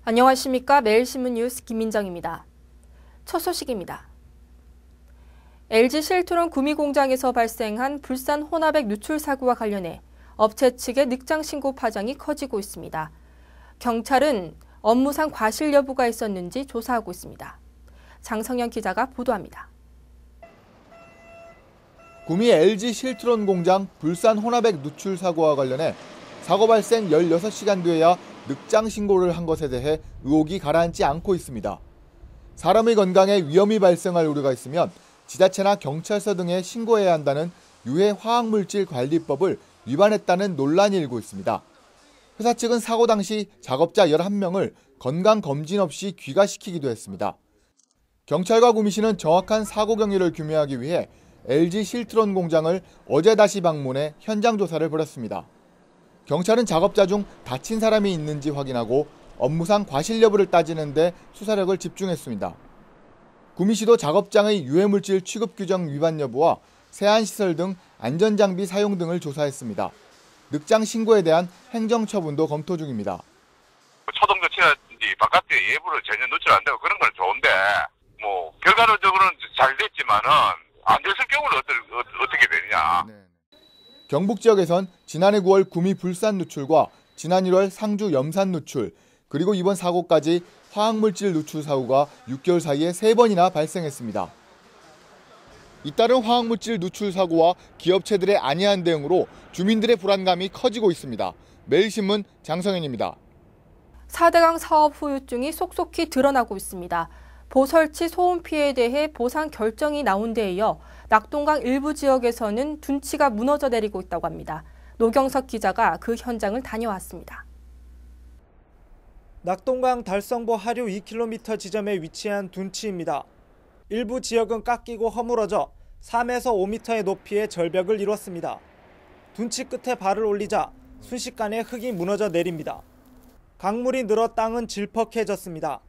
안녕하십니까. 매일신문 뉴스 김민정입니다. 첫 소식입니다. LG 실트론 구미 공장에서 발생한 불산 혼합액 누출 사고와 관련해 업체 측의 늑장 신고 파장이 커지고 있습니다. 경찰은 업무상 과실 여부가 있었는지 조사하고 있습니다. 장성현 기자가 보도합니다. 구미 LG 실트론 공장 불산 혼합액 누출 사고와 관련해 사고 발생 16시간 뒤에야 늑장 신고를 한 것에 대해 의혹이 가라앉지 않고 있습니다. 사람의 건강에 위험이 발생할 우려가 있으면 지자체나 경찰서 등에 신고해야 한다는 유해 화학물질관리법을 위반했다는 논란이 일고 있습니다. 회사 측은 사고 당시 작업자 11명을 건강검진 없이 귀가시키기도 했습니다. 경찰과 구미시는 정확한 사고 경위를 규명하기 위해 LG 실트론 공장을 어제 다시 방문해 현장 조사를 벌였습니다. 경찰은 작업자 중 다친 사람이 있는지 확인하고 업무상 과실 여부를 따지는 데 수사력을 집중했습니다. 구미시도 작업장의 유해물질 취급 규정 위반 여부와 세안시설 등 안전장비 사용 등을 조사했습니다. 늑장 신고에 대한 행정처분도 검토 중입니다. 초동조치라든지 바깥에 예부를 전혀 노출 안 되고 그런 건 좋은데 결과론적으로는 잘 됐지만은 안 됐을 경우는 어떻게 되느냐. 경북 지역에선 지난해 9월 구미 불산 누출과 지난 1월 상주 염산 누출, 그리고 이번 사고까지 화학물질 누출 사고가 6개월 사이에 3번이나 발생했습니다. 잇따른 화학물질 누출 사고와 기업체들의 안이한 대응으로 주민들의 불안감이 커지고 있습니다. 매일신문 장성현입니다. 4대강 사업 후유증이 속속히 드러나고 있습니다. 보설치 소음 피해에 대해 보상 결정이 나온 데에 이어 낙동강 일부 지역에서는 둔치가 무너져 내리고 있다고 합니다. 노경석 기자가 그 현장을 다녀왔습니다. 낙동강 달성보 하류 2km 지점에 위치한 둔치입니다. 일부 지역은 깎이고 허물어져 3에서 5m의 높이의 절벽을 이뤘습니다. 둔치 끝에 발을 올리자 순식간에 흙이 무너져 내립니다. 강물이 늘어 땅은 질퍽해졌습니다.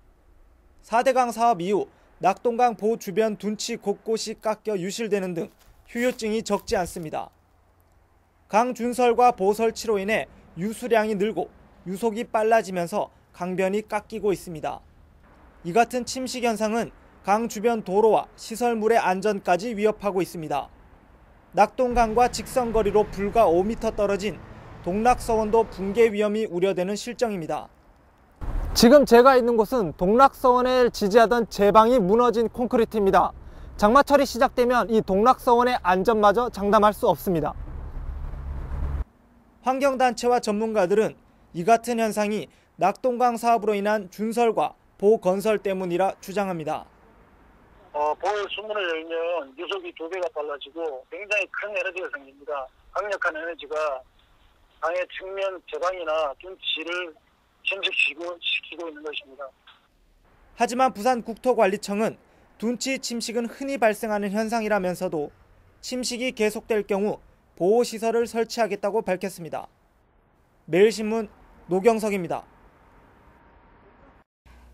4대강 사업 이후 낙동강 보호 주변 둔치 곳곳이 깎여 유실되는 등 휴유증이 적지 않습니다. 강 준설과 보설치로 인해 유수량이 늘고 유속이 빨라지면서 강변이 깎이고 있습니다. 이 같은 침식 현상은 강 주변 도로와 시설물의 안전까지 위협하고 있습니다. 낙동강과 직선거리로 불과 5m 떨어진 동락서원도 붕괴 위험이 우려되는 실정입니다. 지금 제가 있는 곳은 동락서원을 지지하던 제방이 무너진 콘크리트입니다. 장마철이 시작되면 이 동락서원의 안전마저 장담할 수 없습니다. 환경단체와 전문가들은 이 같은 현상이 낙동강 사업으로 인한 준설과 보건설 때문이라 주장합니다. 보호 수문을 열면 유속이 2배가 빨라지고 굉장히 큰 에너지가 생깁니다. 강력한 에너지가 강의 측면 제방이나 둔치를 침식시키고 있는 것입니다. 하지만 부산국토관리청은 둔치 침식은 흔히 발생하는 현상이라면서도 침식이 계속될 경우 보호시설을 설치하겠다고 밝혔습니다. 매일신문 노경석입니다.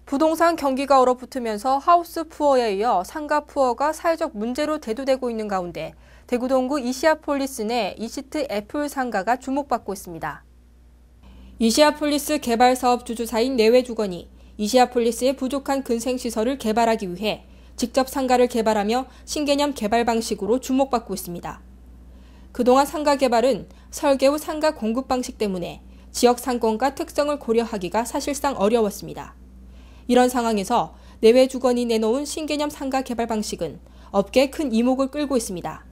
부동산 경기가 얼어붙으면서 하우스 푸어에 이어 상가 푸어가 사회적 문제로 대두되고 있는 가운데 대구 동구 이시아폴리스 내 이시트 애플 상가가 주목받고 있습니다. 이시아폴리스 개발사업 주주사인 내외주건이 이시아폴리스의 부족한 근생시설을 개발하기 위해 직접 상가를 개발하며 신개념 개발 방식으로 주목받고 있습니다. 그동안 상가 개발은 설계 후 상가 공급 방식 때문에 지역 상권과 특성을 고려하기가 사실상 어려웠습니다. 이런 상황에서 내외주건이 내놓은 신개념 상가 개발 방식은 업계에 큰 이목을 끌고 있습니다.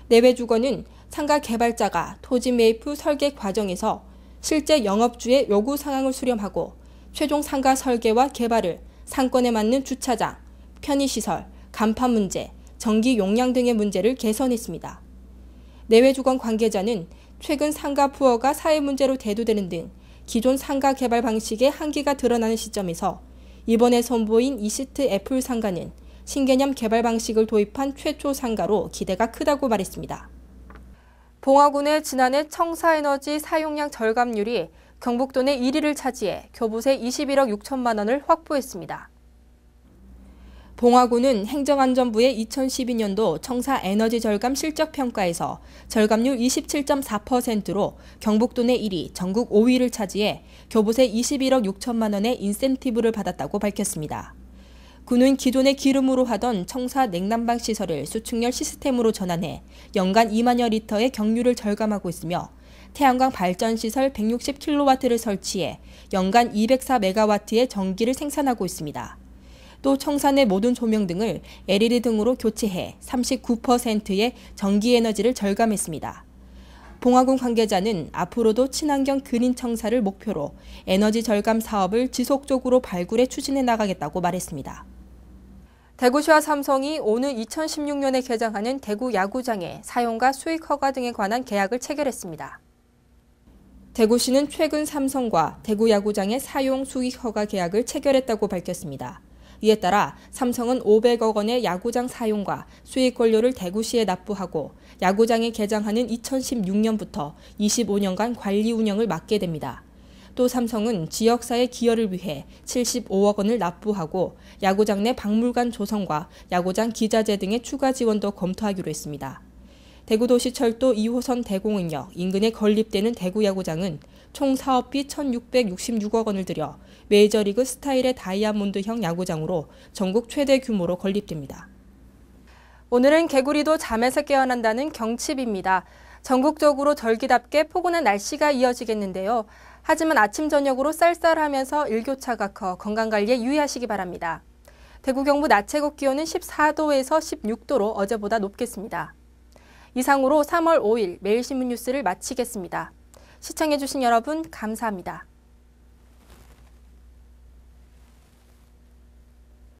내외주건은 상가 개발자가 토지 매입 후 설계 과정에서 실제 영업주의 요구 상황을 수렴하고 최종 상가 설계와 개발을 상권에 맞는 주차장, 편의시설, 간판 문제, 전기 용량 등의 문제를 개선했습니다. 내외주건 관계자는 최근 상가 푸어가 사회 문제로 대두되는 등 기존 상가 개발 방식의 한계가 드러나는 시점에서 이번에 선보인 이시트 애플 상가는 신개념 개발 방식을 도입한 최초 상가로 기대가 크다고 말했습니다. 봉화군의 지난해 청사에너지 사용량 절감률이 경북도 내 1위를 차지해 교부세 21억 6천만 원을 확보했습니다. 봉화구는 행정안전부의 2012년도 청사 에너지 절감 실적평가에서 절감률 27.4%로 경북도 내 1위, 전국 5위를 차지해 교부세 21억 6천만 원의 인센티브를 받았다고 밝혔습니다. 구는 기존의 기름으로 하던 청사 냉난방 시설을 수축열 시스템으로 전환해 연간 2만여 리터의 경유를 절감하고 있으며 태양광 발전시설 160kW를 설치해 연간 204MW의 전기를 생산하고 있습니다. 또 청사 내 모든 조명 등을 LED 등으로 교체해 39%의 전기에너지를 절감했습니다. 봉화군 관계자는 앞으로도 친환경 그린 청사를 목표로 에너지 절감 사업을 지속적으로 발굴해 추진해 나가겠다고 말했습니다. 대구시와 삼성이 오늘 2016년에 개장하는 대구 야구장의 사용과 수익 허가 등에 관한 계약을 체결했습니다. 대구시는 최근 삼성과 대구 야구장의 사용 수익 허가 계약을 체결했다고 밝혔습니다. 이에 따라 삼성은 500억 원의 야구장 사용과 수익 권료를 대구시에 납부하고 야구장이 개장하는 2016년부터 25년간 관리 운영을 맡게 됩니다. 또 삼성은 지역사회 기여를 위해 75억 원을 납부하고 야구장 내 박물관 조성과 야구장 기자재 등의 추가 지원도 검토하기로 했습니다. 대구도시철도 2호선 대공은역 인근에 건립되는 대구 야구장은 총 사업비 1,666억 원을 들여 메이저리그 스타일의 다이아몬드형 야구장으로 전국 최대 규모로 건립됩니다. 오늘은 개구리도 잠에서 깨어난다는 경칩입니다. 전국적으로 절기답게 포근한 날씨가 이어지겠는데요. 하지만 아침 저녁으로 쌀쌀하면서 일교차가 커 건강관리에 유의하시기 바랍니다. 대구 경북 낮 최고 기온은 14도에서 16도로 어제보다 높겠습니다. 이상으로 3월 5일 매일신문 뉴스를 마치겠습니다. 시청해주신 여러분 감사합니다.